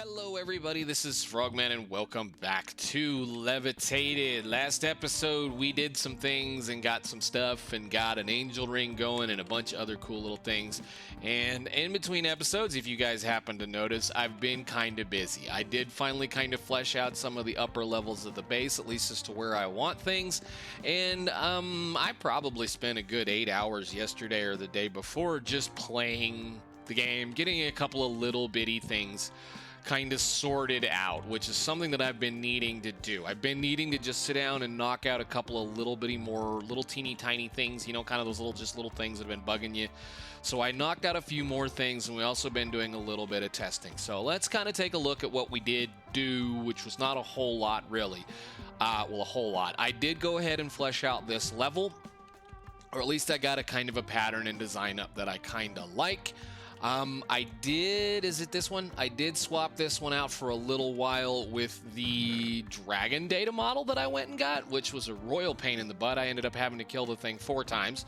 Hello everybody, this is Frogman and welcome back to Levitated. Last episode we did some things and got some stuff and got an angel ring going and a bunch of other cool little things. And in between episodes, if you guys happen to notice, I've been kind of busy. I did finally kind of flesh out some of the upper levels of the base, at least as to where I want things. And I probably spent a good 8 hours yesterday or the day before just playing the game, getting a couple of little bitty things kind of sorted out, which is something that I've been needing to do. I've been needing to just sit down and knock out a couple of little bitty more little teeny tiny things, you know, kind of those little things that have been bugging you. So I knocked out a few more things, and we also been doing a little bit of testing. So let's kind of take a look at what we did do, which was not a whole lot really. Well, a whole lot. I did go ahead and flesh out this level, or at least I got a kind of a pattern and design up that I kind of like. Is it this one? I did swap this one out for a little while with the dragon data model that I went and got, which was a royal pain in the butt. I ended up having to kill the thing 4 times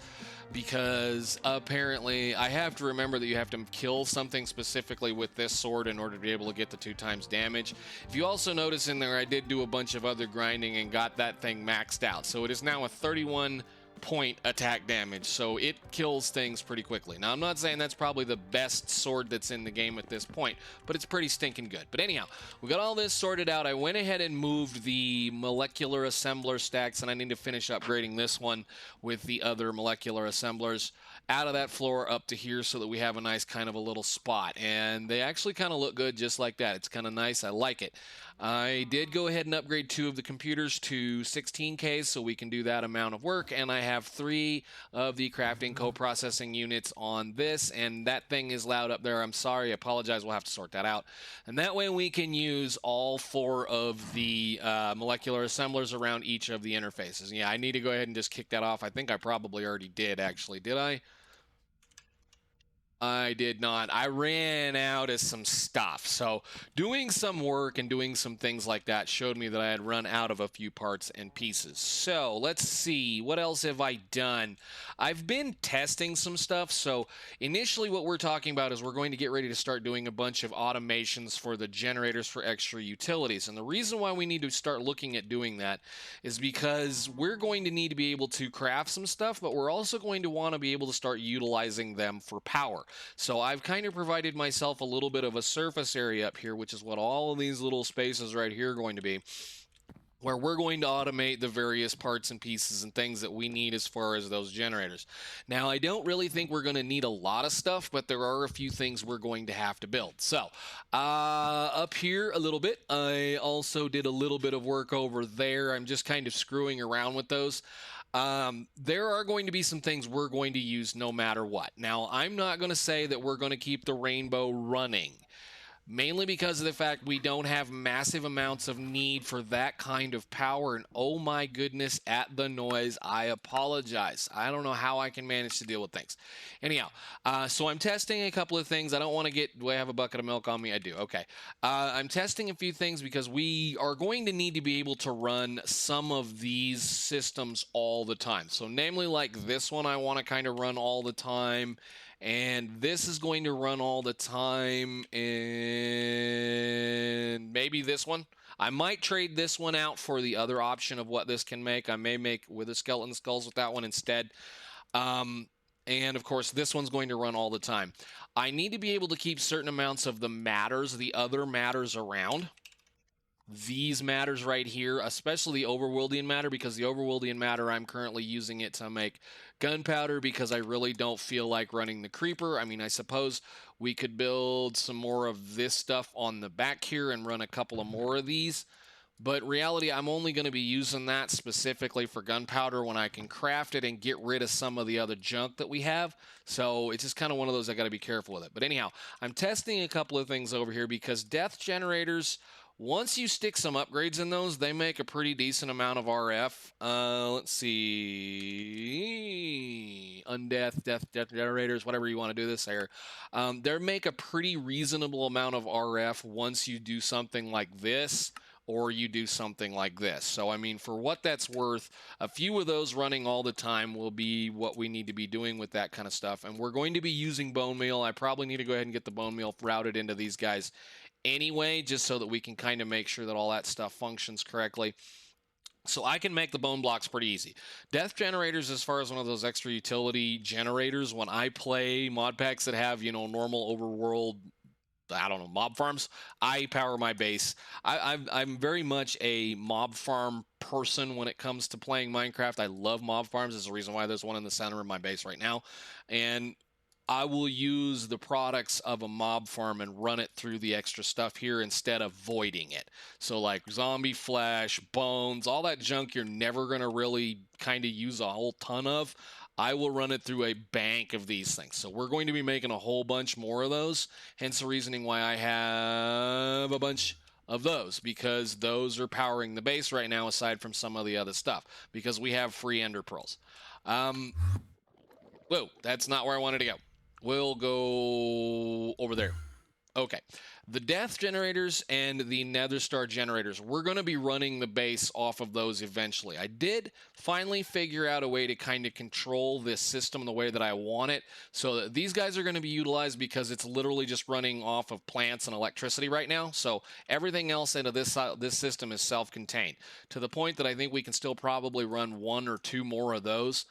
because apparently I have to remember that you have to kill something specifically with this sword in order to be able to get the 2 times damage. If you also notice in there, I did do a bunch of other grinding and got that thing maxed out. So it is now a 31 point attack damage, so it kills things pretty quickly. Now, I'm not saying that's probably the best sword that's in the game at this point, but it's pretty stinking good. But anyhow, we got all this sorted out. I went ahead and moved the molecular assembler stacks, and I need to finish upgrading this one with the other molecular assemblers out of that floor up to here so that we have a nice kind of a little spot. And they actually kind of look good just like that. It's kind of nice. I like it. I did go ahead and upgrade 2 of the computers to 16K so we can do that amount of work, and I have 3 of the crafting co-processing units on this, and that thing is loud up there. I'm sorry, I apologize, we'll have to sort that out. And that way we can use all 4 of the molecular assemblers around each of the interfaces. Yeah, I need to go ahead and just kick that off. I think I probably already did, actually. Did I? I did not. I ran out of some stuff. So doing some work and doing some things like that showed me that I had run out of a few parts and pieces. So let's see. What else have I done? I've been testing some stuff. So initially what we're talking about is we're going to get ready to start doing a bunch of automations for the generators for extra utilities. And the reason why we need to start looking at doing that is because we're going to need to be able to craft some stuff, but we're also going to want to be able to start utilizing them for power. So I've kind of provided myself a little bit of a surface area up here, which is what all of these little spaces right here are going to be, where we're going to automate the various parts and pieces and things that we need as far as those generators. Now, I don't really think we're going to need a lot of stuff, but there are a few things we're going to have to build. So, up here a little bit, I also did a little bit of work over there. I'm just kind of screwing around with those. There are going to be some things we're going to use no matter what. Now, I'm not going to say that we're going to keep the rainbow running, mainly because of the fact we don't have massive amounts of need for that kind of power. And oh my goodness, at the noise, I apologize. I don't know how I can manage to deal with things. Anyhow, so I'm testing a couple of things. I don't want to get, do I have a bucket of milk on me? I do. Okay. I'm testing a few things because we are going to need to be able to run some of these systems all the time. So namely like this one, I want to kind of run all the time. And this is going to run all the time, and maybe this one. I might trade this one out for the other option of what this can make. I may make with a skeleton skulls with that one instead. And of course, this one's going to run all the time. I need to be able to keep certain amounts of the matters, the other matters around. These matters right here, especially the overworldian matter, because the overworldian matter, I'm currently using it to make gunpowder because I really don't feel like running the creeper. I mean, I suppose we could build some more of this stuff on the back here and run a couple of more of these. But reality, I'm only going to be using that specifically for gunpowder when I can craft it and get rid of some of the other junk that we have. So it's just kind of one of those I got to be careful with it. But anyhow, I'm testing a couple of things over here because death generators, once you stick some upgrades in those, they make a pretty decent amount of RF. Let's see. Undeath, death generators, whatever you want to do this here. They make a pretty reasonable amount of RF once you do something like this or you do something like this. So, I mean, for what that's worth, a few of those running all the time will be what we need to be doing with that kind of stuff. And we're going to be using bone meal. I probably need to go ahead and get the bone meal routed into these guys anyway, just so that we can kind of make sure that all that stuff functions correctly. So I can make the bone blocks pretty easy. Death generators, as far as one of those extra utility generators, when I play mod packs that have, normal overworld, I don't know, mob farms, I power my base. I'm very much a mob farm person when it comes to playing Minecraft. I love mob farms. There's a reason why there's one in the center of my base right now. And I will use the products of a mob farm and run it through the extra stuff here instead of voiding it. So like zombie flesh, bones, all that junk you're never going to really kind of use a whole ton of. I will run it through a bank of these things. So we're going to be making a whole bunch more of those. Hence the reasoning why I have a bunch of those, because those are powering the base right now aside from some of the other stuff, because we have free ender pearls. Whoa, that's not where I wanted to go. We'll go over there. Okay. The death generators and the nether star generators, we're going to be running the base off of those eventually. I did finally figure out a way to kind of control this system the way that I want it. So that these guys are going to be utilized because it's literally just running off of plants and electricity right now. So everything else into this system is self-contained, to the point that I think we can still probably run 1 or 2 more of those.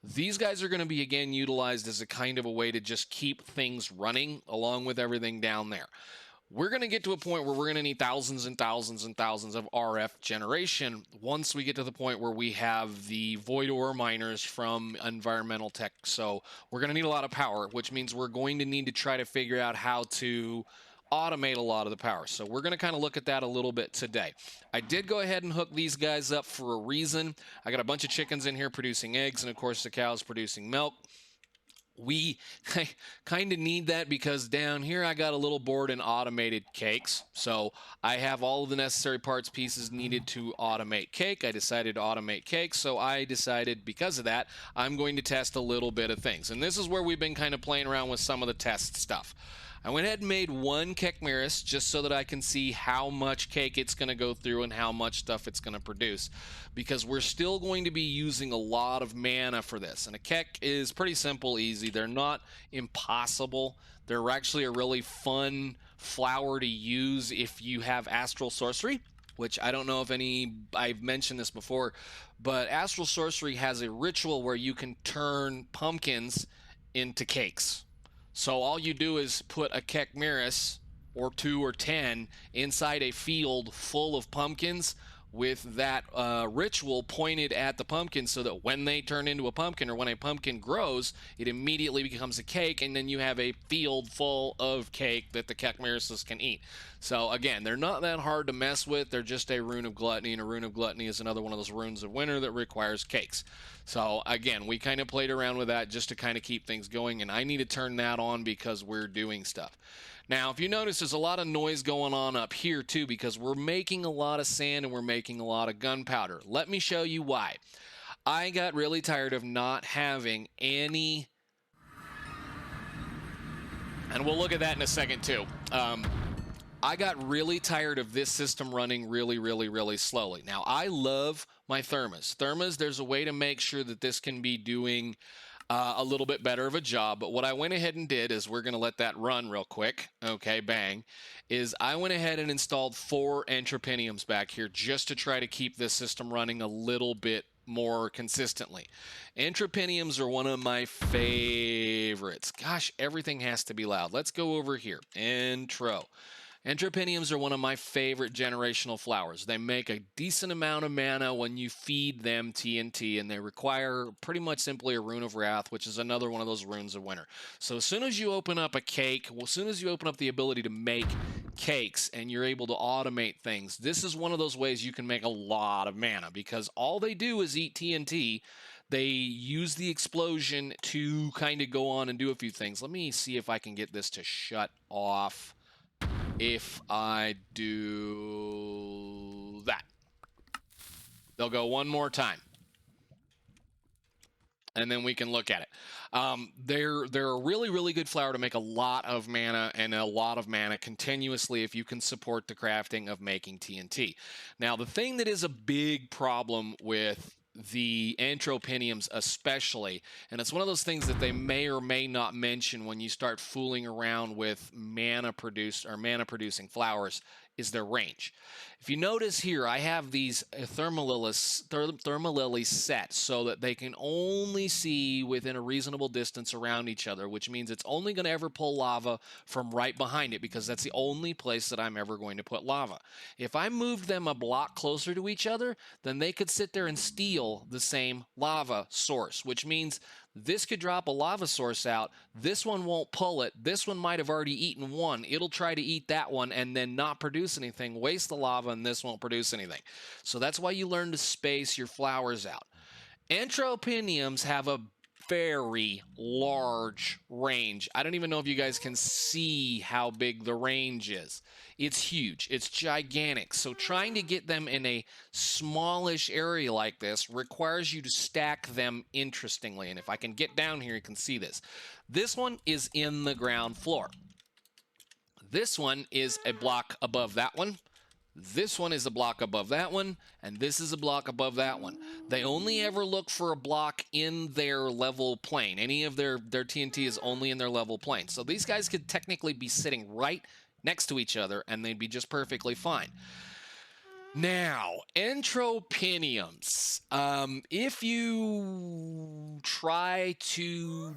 These guys are going to be, again, utilized as a kind of a way to just keep things running along with everything down there. We're going to get to a point where we're going to need thousands and thousands and thousands of RF generation once we get to the point where we have the void ore miners from environmental tech. So we're going to need a lot of power, which means we're going to need to try to figure out how to automate a lot of the power. So we're going to kind of look at that a little bit today. I did go ahead and hook these guys up for a reason. I got a bunch of chickens in here producing eggs, and of course the cows producing milk. We kind of need that because down here I got a little board in automated cakes. So I have all of the necessary parts pieces needed to automate cake. I decided to automate cake, so I decided because of that I'm going to test a little bit of things. And this is where we've been kind of playing around with some of the test stuff. I went ahead and made 1 Kekmiris just so that I can see how much cake it's going to go through and how much stuff it's going to produce, because we're still going to be using a lot of mana for this. And a Kek is pretty simple, easy. They're not impossible. They're actually a really fun flower to use if you have astral sorcery, which I don't know if I've mentioned this before, but astral sorcery has a ritual where you can turn pumpkins into cakes. So all you do is put a Kekmiris or 2 or 10 inside a field full of pumpkins with that ritual pointed at the pumpkin, so that when they turn into a pumpkin or when a pumpkin grows, it immediately becomes a cake, and then you have a field full of cake that the Kekmirises can eat. So again, they're not that hard to mess with. They're just a rune of gluttony, and a rune of gluttony is another one of those runes of winter that requires cakes. So again, we kind of played around with that just to kind of keep things going, and I need to turn that on because we're doing stuff. Now, if you notice, there's a lot of noise going on up here too, because we're making a lot of sand and we're making a lot of gunpowder. Let me show you why. I got really tired of not having any, and we'll look at that in a second too. I got really tired of this system running really slowly. Now, I love my thermos. There's a way to make sure that this can be doing a little bit better of a job, but what I went ahead and did is, we're going to let that run real quick. Okay, bang. Is I went ahead and installed 4 Entropiniums back here just to try to keep this system running a little bit more consistently. Entropiniums are one of my favorites. Gosh, everything has to be loud. Let's go over here. Entropiniums are one of my favorite generational flowers. They make a decent amount of mana when you feed them TNT, and they require pretty much simply a rune of wrath, which is another one of those runes of winter. So as soon as you open up a cake, as soon as you open up the ability to make cakes and you're able to automate things, this is one of those ways you can make a lot of mana, because all they do is eat TNT. They use the explosion to kind of go on and do a few things. Let me see if I can get this to shut off. If I do that, they'll go one more time, and then we can look at it. They're a really good flower to make a lot of mana, and a lot of mana continuously if you can support the crafting of making TNT. Now, the thing that is a big problem with the Entropiniums especially, and it's one of those things that they may or may not mention when you start fooling around with mana producing flowers, is their range. If you notice here, I have these thermal lilies set so that they can only see within a reasonable distance around each other, which means it's only going to ever pull lava from right behind it, because that's the only place that I'm ever going to put lava. If I moved them a block closer to each other, then they could sit there and steal the same lava source, which means this could drop a lava source out. This one won't pull it. This one might have already eaten one. It'll try to eat that one and then not produce anything, waste the lava, and this won't produce anything. So that's why you learn to space your flowers out. Entropiniums have a very large range. I don't even know if you guys can see how big the range is. It's huge. It's gigantic. So trying to get them in a smallish area like this requires you to stack them interestingly. And if I can get down here, you can see this. This one is in the ground floor. This one is a block above that one. This one is a block above that one, and this is a block above that one. They only ever look for a block in their level plane. Any of their TNT is only in their level plane. So these guys could technically be sitting right next to each other, and they'd be just perfectly fine. Now, Entropiniums. If you try to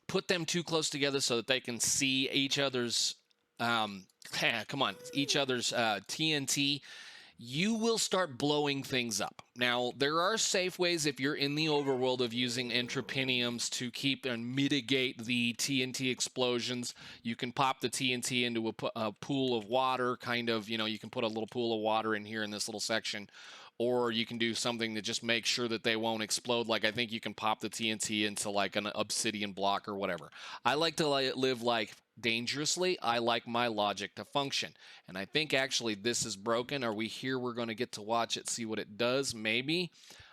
put them too close together so that they can see each other's each other's TNT, you will start blowing things up. Now, there are safe ways if you're in the overworld of using Entropiniums to keep and mitigate the TNT explosions. You can pop the TNT into a pool of water, kind of, you can put a little pool of water in here in this little section. Or you can do something to just make sure that they won't explode. Like, I think you can pop the TNT into like an obsidian block or whatever. I like to live like dangerously. I like my logic to function. And I think actually this is broken. Are we here? We're going to get to watch it, see what it does. Maybe.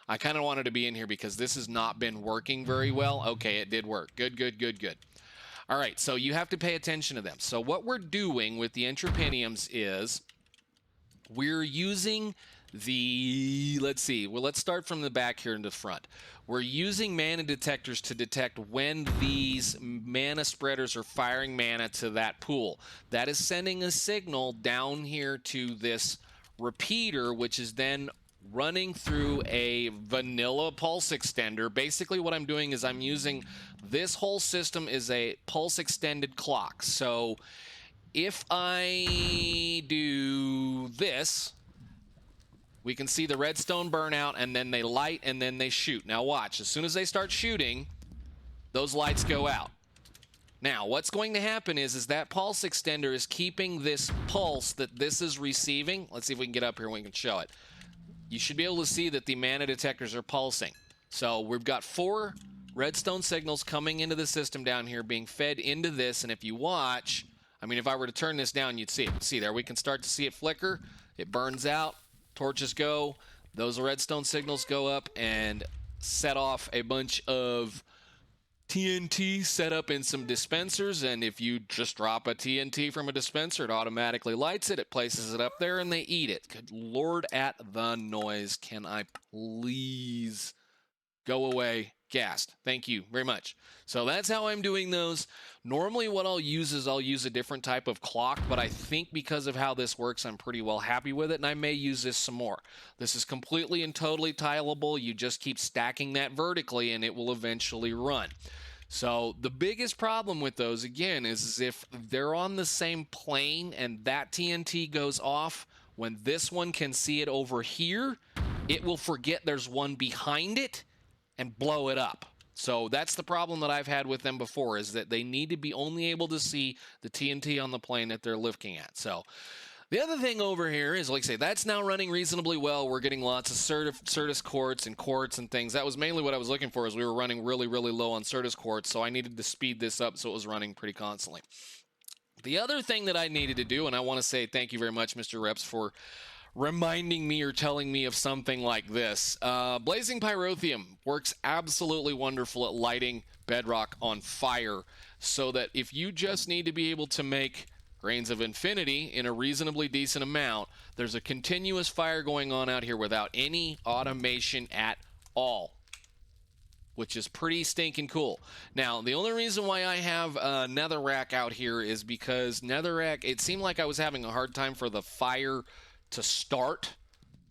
I kind of wanted to be in here because this has not been working very well. Okay, it did work. Good, good, good, good. All right, so you have to pay attention to them. So what we're doing with the Entropiniums is we're using let's start from the back here in the front. We're using mana detectors to detect when these mana spreaders are firing mana to that pool. That is sending a signal down here to this repeater, which is then running through a vanilla pulse extender. Basically what I'm doing is I'm using this whole system is a pulse extended clock. So if I do this, we can see the redstone burn out, and then they light, and then they shoot. Now watch, as soon as they start shooting, those lights go out. Now, what's going to happen is that pulse extender is keeping this pulse that this is receiving. Let's see if we can get up here and we can show it. You should be able to see that the mana detectors are pulsing. So we've got 4 redstone signals coming into the system down here, being fed into this, and if you watch, I mean, if I were to turn this down, you'd see it. See there, we can start to see it flicker. It burns out. Torches go, those redstone signals go up and set off a bunch of TNT set up in some dispensers, and if you just drop a TNT from a dispenser, it automatically lights it, it places it up there, and they eat it. Good Lord at the noise. Can I please go away? Gassed. Thank you very much. So that's how I'm doing those. Normally what I'll use is I'll use a different type of clock, but I think because of how this works, I'm pretty well happy with it, and I may use this some more. This is completely and totally tileable. You just keep stacking that vertically, and it will eventually run. So the biggest problem with those, again, is if they're on the same plane and that TNT goes off, when this one can see it over here, it will forget there's one behind it and blow it up. So that's the problem that I've had with them before, is that they need to be only able to see the TNT on the plane that they're looking at. So the other thing over here is, like I say, that's now running reasonably well. We're getting lots of Certus quartz and things. That was mainly what I was looking for, is we were running really, really low on Certus quartz, so I needed to speed this up so it was running pretty constantly. The other thing that I needed to do, and I want to say thank you very much, Mr. Reps, for reminding me or telling me of something like this. Blazing Pyrotheum works absolutely wonderful at lighting bedrock on fire, so that if you just need to be able to make grains of infinity in a reasonably decent amount, there's a continuous fire going on out here without any automation at all, which is pretty stinking cool. Now, the only reason why I have a netherrack out here is because netherrack, it seemed like I was having a hard time for the fire to start.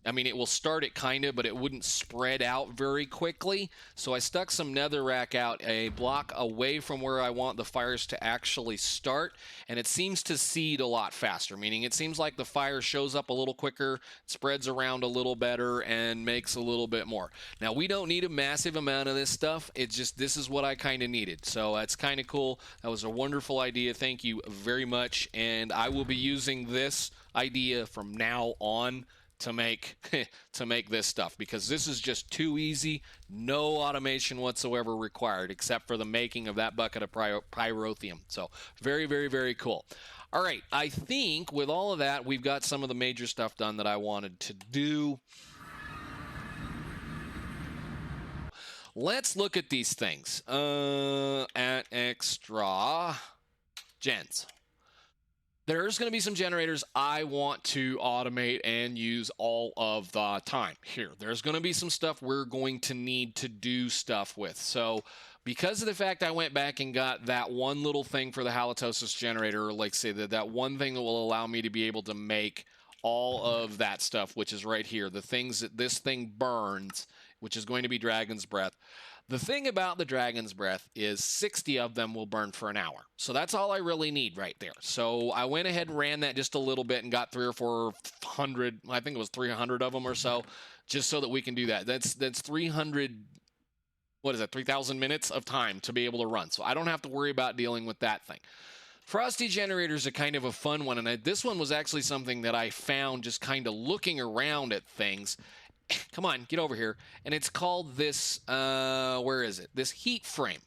I mean, it will start it kind of, but it wouldn't spread out very quickly. So I stuck some netherrack out a block away from where I want the fires to actually start, and it seems to seed a lot faster, meaning it seems like the fire shows up a little quicker, spreads around a little better, and makes a little bit more. Now, we don't need a massive amount of this stuff. It's just this is what I kind of needed. So that's kind of cool. That was a wonderful idea. Thank you very much. And I will be using this idea from now on to make this stuff, because this is just too easy. No automation whatsoever required except for the making of that bucket of pyrotheum. So very, very, very cool. All right, I think with all of that, we've got some of the major stuff done that I wanted to do. Let's look at these things. At extra gens. There's going to be some generators I want to automate and use all of the time here. There's going to be some stuff we're going to need to do stuff with. So because of the fact I went back and got that one little thing for the halitosis generator, or like say that one thing that will allow me to be able to make all of that stuff, which is right here, the things that this thing burns, which is going to be dragon's breath. The thing about the dragon's breath is 60 of them will burn for an hour. So that's all I really need right there. So I went ahead and ran that just a little bit and got 300 or 400, I think it was 300 of them or so, just so that we can do that. That's 300, what is that, 3,000 minutes of time to be able to run. So I don't have to worry about dealing with that thing. Frosty generators are kind of a fun one, and this one was actually something that I found just kind of looking around at things. Come on, get over here. And it's called this, where is it? This heat frame.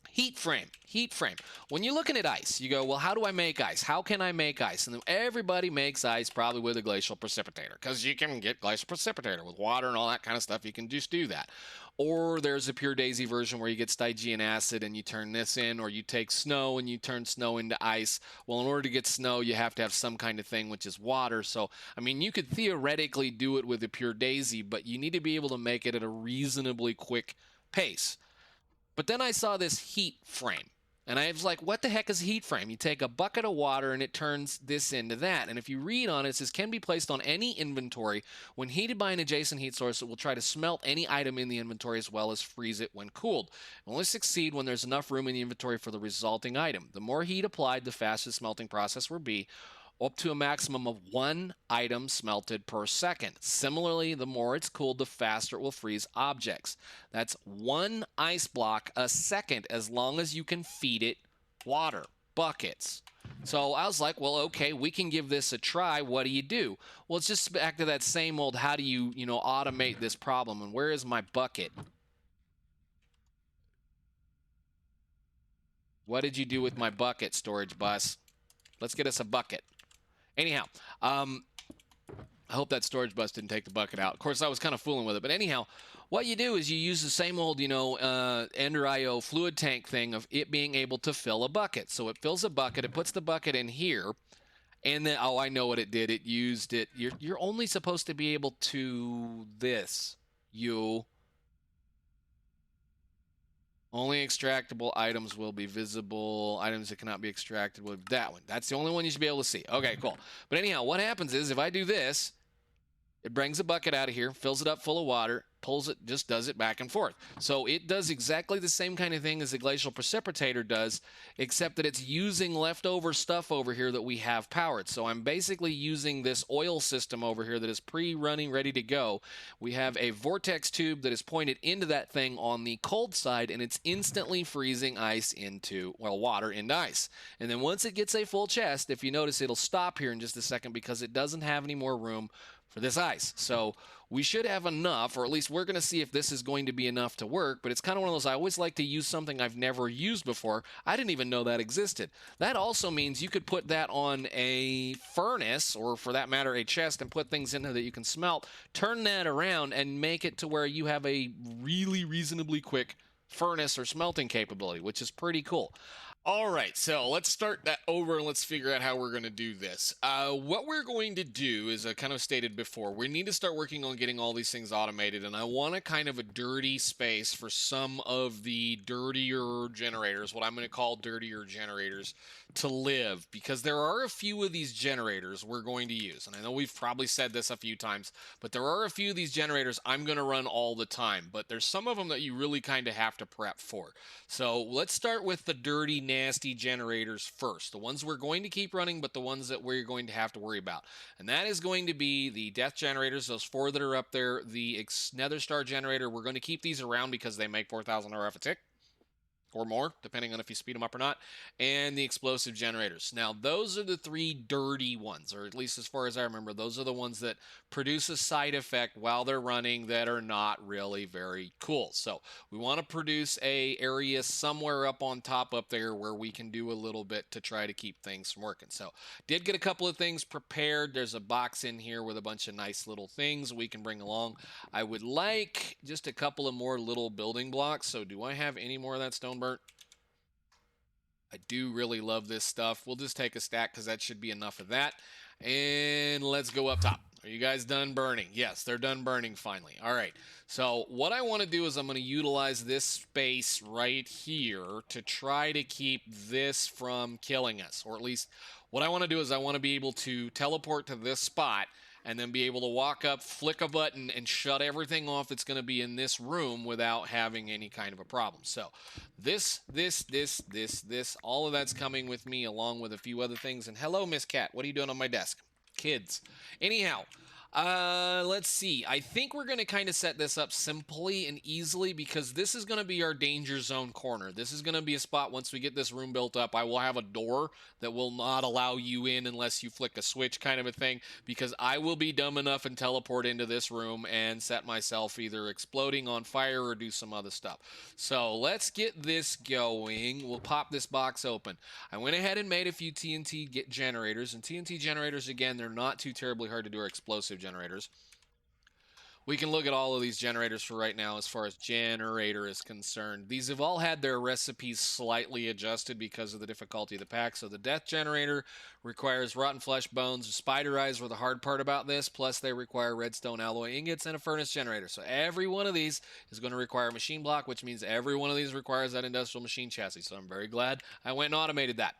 Heat frame. When you're looking at ice, you go, well, how do I make ice? How can I make ice? And then everybody makes ice probably with a glacial precipitator, because you can get glacial precipitator with water and all that kind of stuff. You can just do that. Or there's a pure daisy version where you get Stygian acid and you turn this in, or you take snow and you turn snow into ice. Well, in order to get snow, you have to have some kind of thing, which is water. So, I mean, you could theoretically do it with a pure daisy, but you need to be able to make it at a reasonably quick pace. But then I saw this heat frame, and I was like, what the heck is a heat frame? You take a bucket of water and it turns this into that. And if you read on it, it says, can be placed on any inventory. When heated by an adjacent heat source, it will try to smelt any item in the inventory as well as freeze it when cooled. It will only succeed when there's enough room in the inventory for the resulting item. The more heat applied, the faster the smelting process will be, up to a maximum of 1 item smelted per second. Similarly, the more it's cooled, the faster it will freeze objects. That's 1 ice block a second, as long as you can feed it water, buckets. So I was like, well, okay, we can give this a try. What do you do? Well, it's just back to that same old, how do you, automate this problem? And where is my bucket? What did you do with my bucket, storage bus? Let's get us a bucket. Anyhow, I hope that storage bus didn't take the bucket out. Of course, I was kind of fooling with it. But anyhow, what you do is you use the same old, Ender IO fluid tank thing of it being able to fill a bucket. So it fills a bucket. It puts the bucket in here. And then, oh, I know what it did. It used it. You're only supposed to be able to this. Only extractable items will be visible. Items that cannot be extracted with that one. That's the only one you should be able to see. Okay, cool. But anyhow, what happens is if I do this, it brings a bucket out of here, fills it up full of water, pulls it, just does it back and forth. So it does exactly the same kind of thing as the glacial precipitator does, except that it's using leftover stuff over here that we have powered. So I'm basically using this oil system over here that is pre-running, ready to go. We have a vortex tube that is pointed into that thing on the cold side, and it's instantly freezing ice into, well, water into ice. And then once it gets a full chest, if you notice, it'll stop here in just a second because it doesn't have any more room for this ice. So we should have enough, or at least we're going to see if this is going to be enough to work, but it's kind of one of those, I always like to use something I've never used before. I didn't even know that existed. That also means you could put that on a furnace, or for that matter, a chest, and put things in there that you can smelt, turn that around, and make it to where you have a really reasonably quick furnace or smelting capability, which is pretty cool. All right, so let's start that over and let's figure out how we're going to do this. What we're going to do is, I kind of stated before, we need to start working on getting all these things automated, and I want a kind of a dirty space for some of the dirtier generators, what I'm going to call dirtier generators, to live, because there are a few of these generators we're going to use, and I know we've probably said this a few times, but there are a few of these generators I'm going to run all the time, but there's some of them that you really kind of have to prep for. So let's start with the dirty, nasty generators first. The ones we're going to keep running, but the ones that we're going to have to worry about. And that is going to be the death generators, those 4 that are up there. The Nether Star generator, we're going to keep these around because they make 4,000 RF a tick. Or more, depending on if you speed them up or not, and the explosive generators. Now, those are the 3 dirty ones, or at least as far as I remember, those are the ones that produce a side effect while they're running that are not really very cool. So we want to produce a area somewhere up on top up there where we can do a little bit to try to keep things from working. So did get a couple of things prepared. There's a box in here with a bunch of nice little things we can bring along. I would like just a couple of more little building blocks. So do I have any more of that stone burnt? I do really love this stuff. We'll just take a stack because that should be enough of that. And let's go up top. Are you guys done burning? Yes, they're done burning finally. All right. So what I want to do is I'm going to utilize this space right here to try to keep this from killing us. Or at least what I want to do is I want to be able to teleport to this spot and then be able to walk up, flick a button, and shut everything off that's going to be in this room without having any kind of a problem. So this, all of that's coming with me along with a few other things. And hello, Miss Cat. What are you doing on my desk? Kids. Anyhow, let's see. I think we're going to kind of set this up simply and easily because this is going to be our danger zone corner. This is going to be a spot once we get this room built up. I will have a door that will not allow you in unless you flick a switch kind of a thing because I will be dumb enough and teleport into this room and set myself either exploding on fire or do some other stuff. So let's get this going. We'll pop this box open. I went ahead and made a few TNT generators, and TNT generators, again, they're not too terribly hard to do, or explosive generators. We can look at all of these generators for right now as far as generator is concerned. These have all had their recipes slightly adjusted because of the difficulty of the pack. So the death generator requires rotten flesh, bones, spider eyes were the hard part about this, plus they require redstone alloy ingots and a furnace generator. So every one of these is going to require a machine block, which means every one of these requires that industrial machine chassis. So I'm very glad I went and automated that.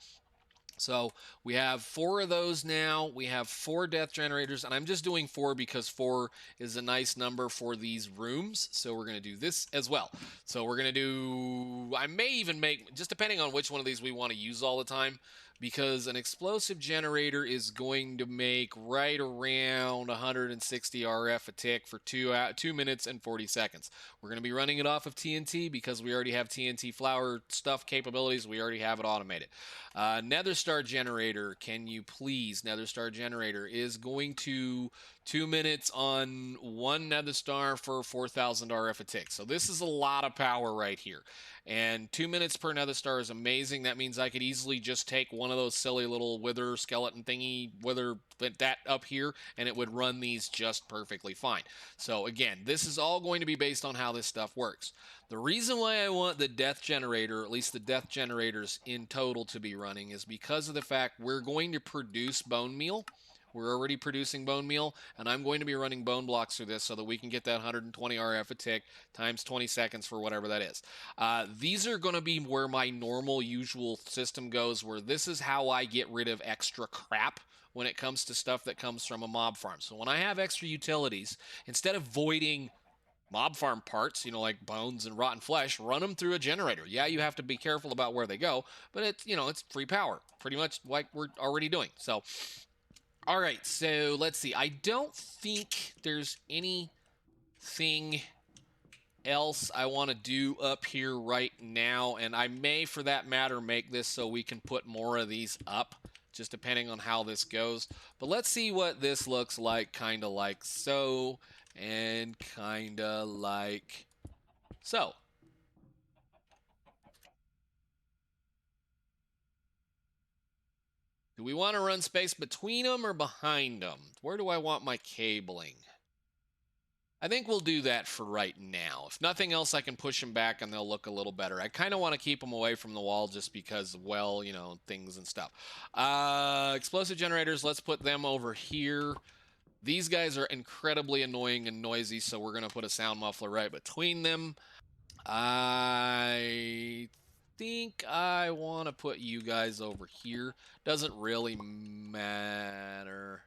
So we have 4 of those now. We have 4 death generators, and I'm just doing 4 because 4 is a nice number for these rooms. So we're going to do this as well. So we're going to do, I may even make, just depending on which one of these we want to use all the time, because an explosive generator is going to make right around 160 RF a tick for 2 minutes and 40 seconds. We're going to be running it off of TNT because we already have TNT flower stuff capabilities. We already have it automated. Nether Star generator, can you please? Nether Star generator is going to 2 minutes on 1 Nether Star for 4,000 RF a tick. So this is a lot of power right here. And 2 minutes per Nether Star is amazing. That means I could easily just take one of those silly little wither skeleton thingy, wither that up here, and it would run these just perfectly fine. So again, this is all going to be based on how this stuff works. The reason why I want the death generator, or at least the death generators in total to be running, is because of the fact we're going to produce bone meal. We're already producing bone meal, and I'm going to be running bone blocks through this so that we can get that 120 RF a tick times 20 seconds for whatever that is. These are going to be where my normal, usual system goes, where this is how I get rid of extra crap when it comes to stuff that comes from a mob farm. So when I have extra utilities, instead of voiding mob farm parts, like bones and rotten flesh, run them through a generator. Yeah, you have to be careful about where they go, but it's free power, pretty much like we're already doing. So all right, so let's see. I don't think there's anything else I want to do up here right now, and I may, for that matter, make this so we can put more of these up, just depending on how this goes. But let's see what this looks like, kind of like so, and kind of like so. Do we want to run space between them or behind them? Where do I want my cabling? I think we'll do that for right now. If nothing else, I can push them back and they'll look a little better. I kind of want to keep them away from the wall just because, well, you know, things and stuff. Explosive generators, let's put them over here. These guys are incredibly annoying and noisy, so we're going to put a sound muffler right between them. I think I want to put you guys over here. Doesn't really matter.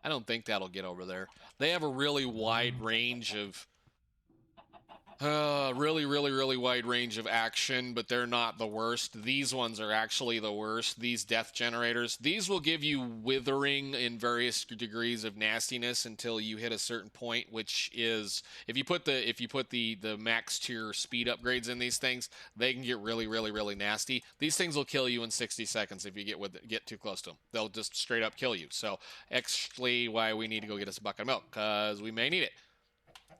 I don't think that'll get over there. They have a really wide range of really wide range of action, but they're not the worst. These ones are actually the worst. These death generators. These will give you withering in various degrees of nastiness until you hit a certain point, which is if you put the max tier speed upgrades in these things, they can get really nasty. These things will kill you in 60 seconds if you get too close to them. They'll just straight up kill you. So actually why we need to go get us a bucket of milk, because we may need it.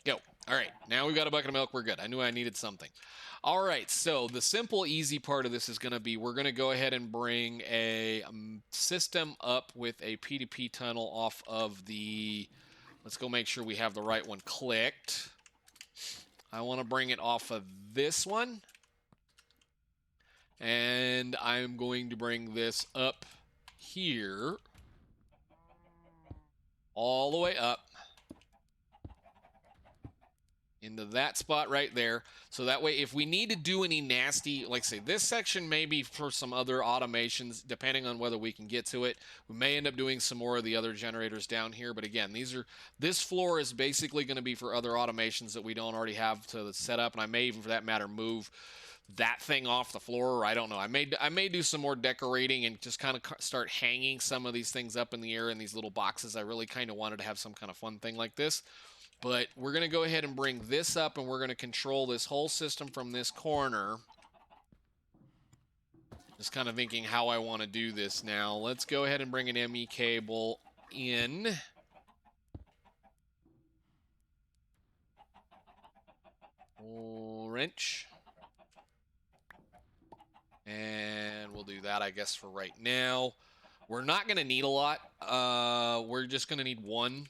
Go. All right, now we've got a bucket of milk. We're good. I knew I needed something. All right, so the simple, easy part of this is going to be we're going to go ahead and bring a system up with a P2P tunnel off of the... Let's go make sure we have the right one clicked. I want to bring it off of this one. And I'm going to bring this up here. All the way up. Into that spot right there. So that way, if we need to do any nasty, like say this section may be for some other automations, depending on whether we can get to it. We may end up doing some more of the other generators down here. But again, this floor is basically going to be for other automations that we don't already have to set up. And I may even, for that matter, move that thing off the floor. Or I don't know. I may do some more decorating and just kind of start hanging some of these things up in the air in these little boxes. I really kind of wanted to have some kind of fun thing like this. But we're going to go ahead and bring this up, and we're going to control this whole system from this corner. Just kind of thinking how I want to do this now. Let's go ahead and bring an ME cable in. Wrench. And we'll do that, I guess, for right now. We're not going to need a lot. We're just going to need one.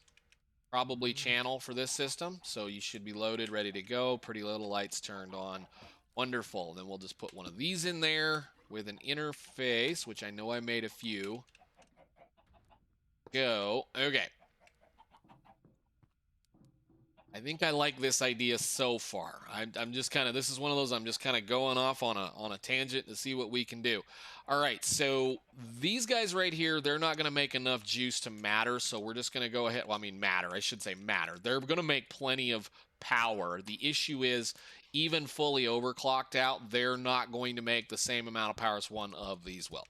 Probably channel for this system, so you should be loaded, ready to go. Pretty little lights turned on. Wonderful. Then we'll just put one of these in there with an interface, which I know I made a few. Go. Okay. I think I like this idea so far. I'm just kind of, this is one of those, I'm just kind of going off on a tangent to see what we can do. All right, so these guys right here, they're not going to make enough juice to matter, so we're just going to go ahead, well, I mean matter, I should say matter. They're going to make plenty of power. The issue is, even fully overclocked out, they're not going to make the same amount of power as one of these will.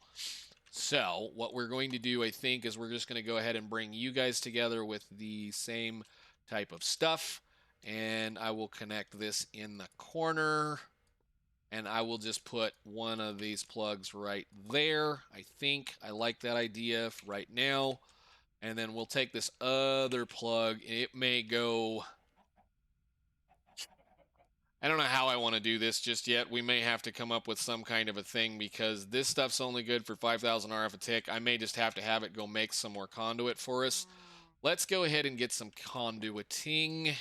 So what we're going to do, I think, is we're just going to go ahead and bring you guys together with the same type of stuff, and I will connect this in the corner, and I will just put one of these plugs right there. I think I like that idea for right now. And then we'll take this other plug, and it may go... I don't know how I want to do this just yet. We may have to come up with some kind of a thing, because this stuff's only good for 5,000 RF a tick. I may just have to have it go make some more conduit for us. Let's go ahead and get some conduiting,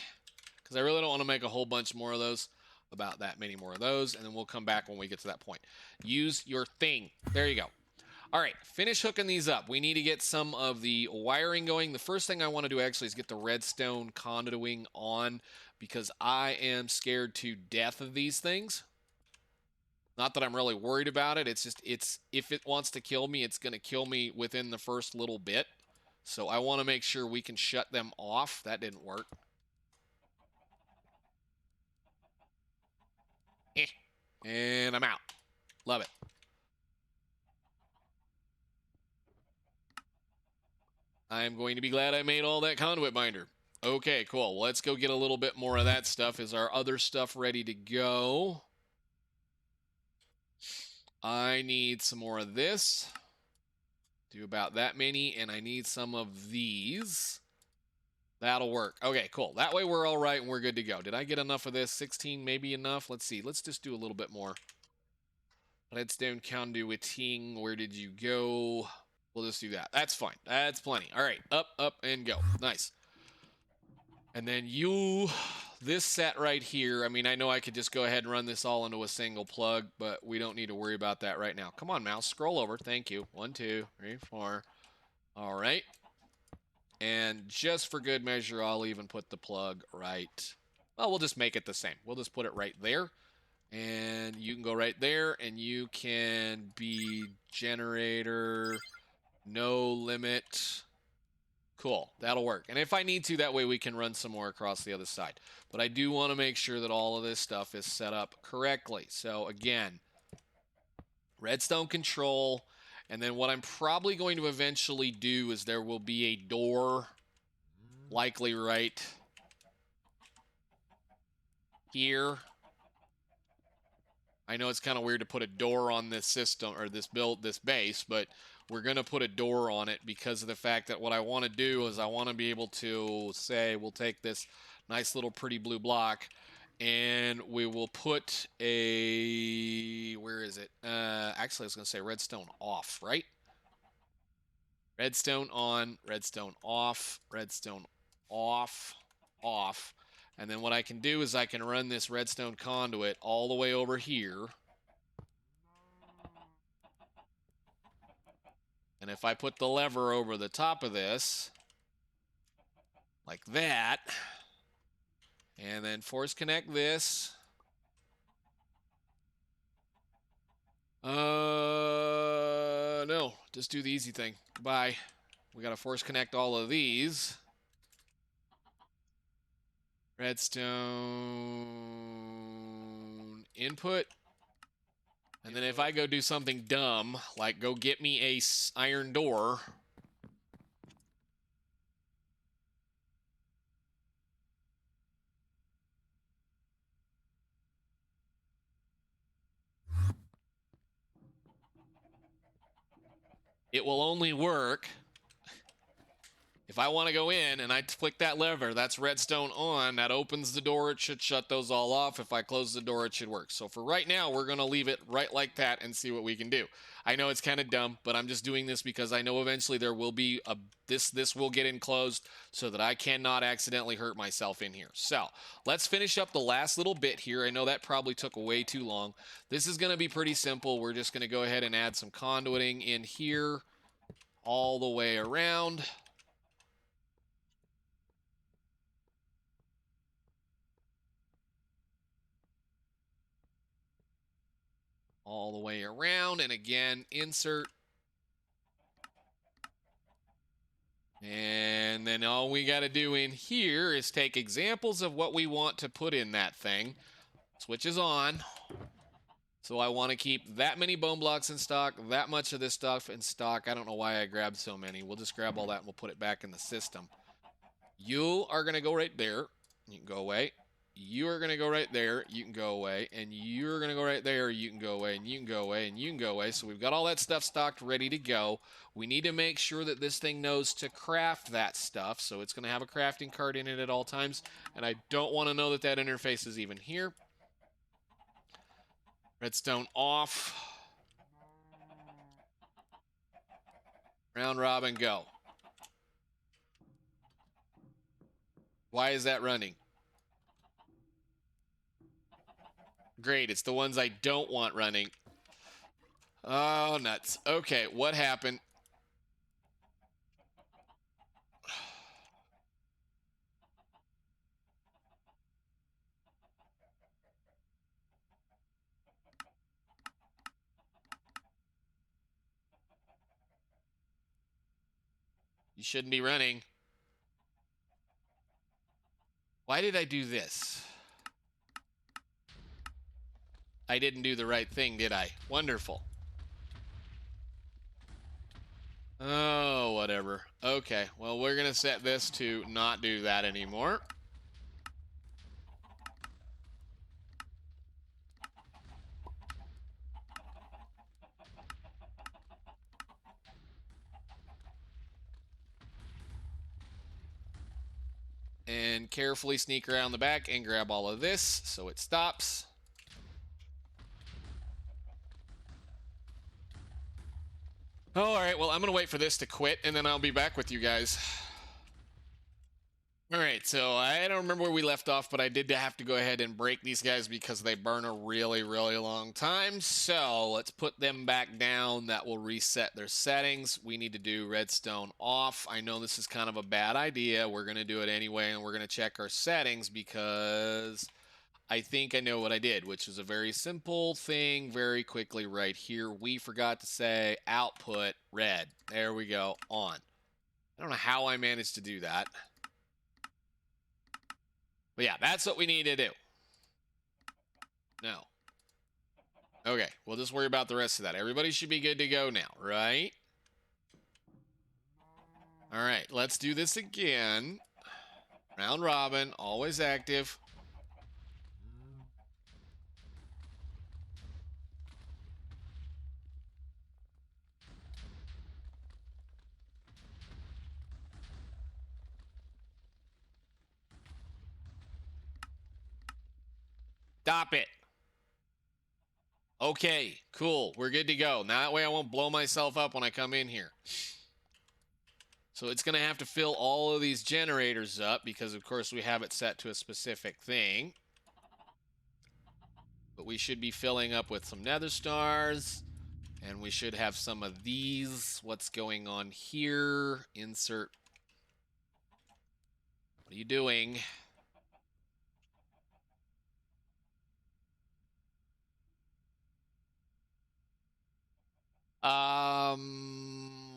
because I really don't want to make a whole bunch more of those, about that many more of those, and then we'll come back when we get to that point. Use your thing. There you go. All right, finish hooking these up. We need to get some of the wiring going. The first thing I want to do actually is get the redstone conduiting on, because I am scared to death of these things. Not that I'm really worried about it. It's just, if it wants to kill me, it's going to kill me within the first little bit. So I want to make sure we can shut them off. That didn't work. And I'm out. Love it. I'm going to be glad I made all that conduit binder. Okay, cool. Well, let's go get a little bit more of that stuff. Is our other stuff ready to go? I need some more of this. Do about that many, and I need some of these. That'll work. Okay, cool. That way we're all right and we're good to go. Did I get enough of this? 16 maybe enough? Let's see. Let's just do a little bit more. Redstone conduiting. Where did you go? We'll just do that. That's fine. That's plenty. All right. Up, up, and go. Nice. And then this set right here, I mean, I know I could just go ahead and run this all into a single plug, but we don't need to worry about that right now. Come on, mouse, scroll over. Thank you. 1, 2, 3, 4. All right. And just for good measure, I'll even put the plug right. Well, we'll just make it the same. We'll just put it right there. And you can go right there, and you can be generator, no limit. Cool, that'll work. And if I need to, that way we can run some more across the other side. But I do want to make sure that all of this stuff is set up correctly. So again, redstone control. And then what I'm probably going to eventually do is there will be a door, likely right here. I know it's kind of weird to put a door on this system or this base, but we're going to put a door on it because of the fact that what I want to do is I want to be able to say, we'll take this nice little pretty blue block and we will put a, where is it? Actually, I was going to say redstone off, right? Redstone on, redstone off, redstone off, off. And then what I can do is I can run this redstone conduit all the way over here. And if I put the lever over the top of this, like that, and then force connect this. No, just do the easy thing. Goodbye. We got to force connect all of these. Redstone input. And then if I go do something dumb, like go get me a iron door. It will only work if I want to go in and I click that lever. That's redstone on. That opens the door. It should shut those all off. If I close the door, it should work. So for right now, we're going to leave it right like that and see what we can do. I know it's kind of dumb, but I'm just doing this because I know eventually there will be this will get enclosed so that I cannot accidentally hurt myself in here. So let's finish up the last little bit here. I know that probably took way too long. This is going to be pretty simple. We're just going to go ahead and add some conduiting in here all the way around. All the way around, and again, insert. And then all we got to do in here is take examples of what we want to put in that thing. Switch is on. So I want to keep that many bone blocks in stock, that much of this stuff in stock. I don't know why I grabbed so many. We'll just grab all that and we'll put it back in the system. You are going to go right there. You can go away. You are going to go right there. You can go away. And you're going to go right there. You can go away. And you can go away. And you can go away. So we've got all that stuff stocked, ready to go. We need to make sure that this thing knows to craft that stuff. So it's going to have a crafting card in it at all times. And I don't want to know that that interface is even here. Redstone off. Round robin, go. Why is that running? Great, it's the ones I don't want running. Oh, nuts. Okay, what happened? You shouldn't be running. Why did I do this? I didn't do the right thing, did I? Wonderful. Oh, whatever. Okay, well, we're going to set this to not do that anymore. And carefully sneak around the back and grab all of this so it stops. Oh, all right, well, I'm going to wait for this to quit, and then I'll be back with you guys. All right, so I don't remember where we left off, but I did have to go ahead and break these guys because they burn a really, really long time. So let's put them back down. That will reset their settings. We need to do redstone off. I know this is kind of a bad idea. We're going to do it anyway, and we're going to check our settings because I think I know what I did, which is a very simple thing very quickly right here. We forgot to say output red. There we go, on. I don't know how I managed to do that. But yeah, that's what we need to do. No. Okay, we'll just worry about the rest of that. Everybody should be good to go now, right? All right, let's do this again. Round robin, always active. Stop it. Okay, cool. We're good to go. Now that way I won't blow myself up when I come in here. So it's going to have to fill all of these generators up because, of course, we have it set to a specific thing. But we should be filling up with some nether stars. And we should have some of these. What's going on here? Insert. What are you doing?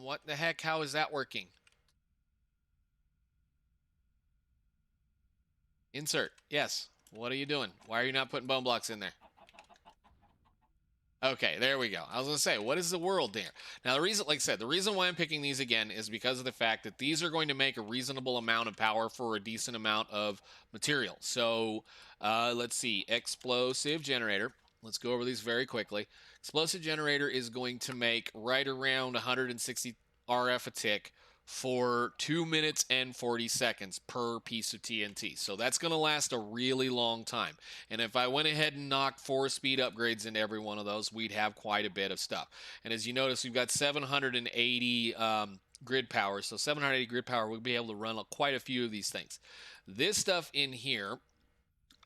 What the heck? How is that working? Insert. Yes. What are you doing? Why are you not putting bone blocks in there? Okay, there we go. I was going to say, what is the world there? Now, the reason, like I said, the reason why I'm picking these again is because of the fact that these are going to make a reasonable amount of power for a decent amount of material. So, let's see. Explosive generator. Let's go over these very quickly. Explosive generator is going to make right around 160 RF a tick for 2 minutes and 40 seconds per piece of TNT. So that's going to last a really long time. And if I went ahead and knocked 4 speed upgrades into every one of those, we'd have quite a bit of stuff. And as you notice, we've got 780 grid power. So 780 grid power, we'll be able to run quite a few of these things. This stuff in here,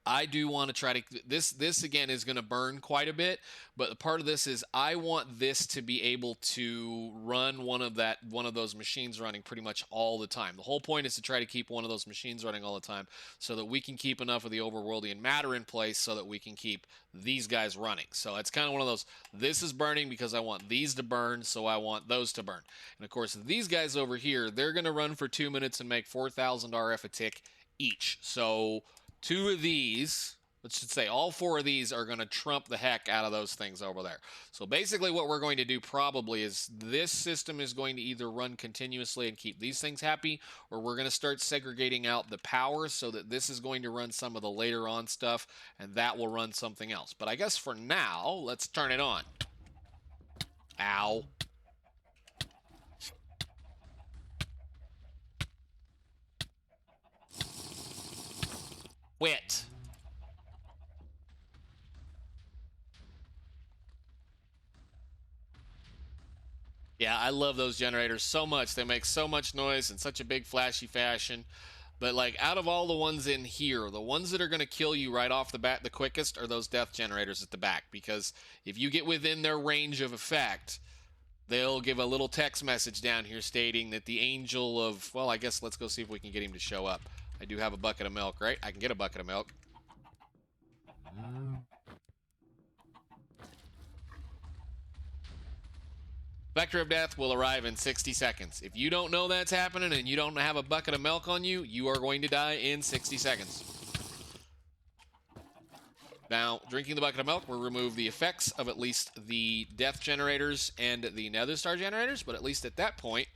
I do want to try to this again is going to burn quite a bit, but part of this is I want this to be able to run one of those machines running pretty much all the time. The whole point is to try to keep one of those machines running all the time so that we can keep enough of the overworldian matter in place so that we can keep these guys running. So it's kind of one of those, this is burning because I want these to burn, so I want those to burn. And of course, these guys over here, they're going to run for 2 minutes and make 4,000 RF a tick each. So 2 of these, let's just say all 4 of these are going to trump the heck out of those things over there. So basically what we're going to do probably is this system is going to either run continuously and keep these things happy, or we're going to start segregating out the power so that this is going to run some of the later on stuff and that will run something else. But I guess for now, let's turn it on. Ow. Quit. Yeah, I love those generators so much. They make so much noise in such a big flashy fashion. But like out of all the ones in here, the ones that are going to kill you right off the bat the quickest are those death generators at the back. Because if you get within their range of effect, they'll give a little text message down here stating that the angel of, well, I guess let's go see if we can get him to show up. I do have a bucket of milk, right? I can get a bucket of milk. Vector of Death will arrive in 60 seconds. If you don't know that's happening and you don't have a bucket of milk on you, you are going to die in 60 seconds. Now, drinking the bucket of milk will remove the effects of at least the death generators and the nether star generators, but at least at that point,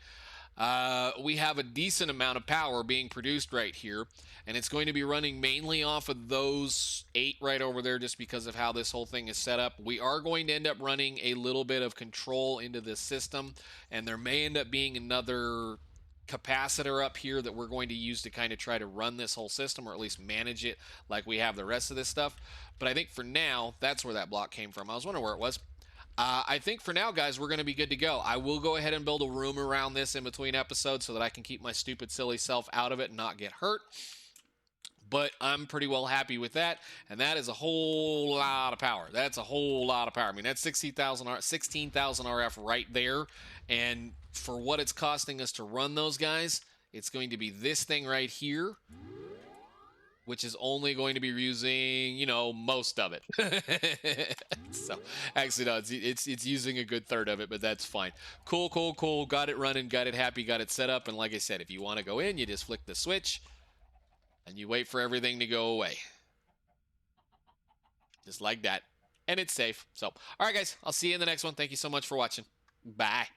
we have a decent amount of power being produced right here, and it's going to be running mainly off of those 8 right over there just because of how this whole thing is set up. We are going to end up running a little bit of control into this system, and there may end up being another capacitor up here that we're going to use to kind of try to run this whole system, or at least manage it like we have the rest of this stuff. But I think for now, that's where that block came from. I was wondering where it was. I think for now, guys, we're going to be good to go. I will go ahead and build a room around this in between episodes so that I can keep my stupid, silly self out of it and not get hurt. But I'm pretty well happy with that, and that is a whole lot of power. That's a whole lot of power. I mean, that's 16,000 RF right there, and for what it's costing us to run those guys, it's going to be this thing right here, which is only going to be using, you know, most of it. So, actually, no, it's using a good third of it, but that's fine. Cool, cool, cool. Got it running, got it happy, got it set up, and like I said, if you want to go in, you just flick the switch, and you wait for everything to go away. Just like that. And it's safe. So, all right, guys, I'll see you in the next one. Thank you so much for watching. Bye.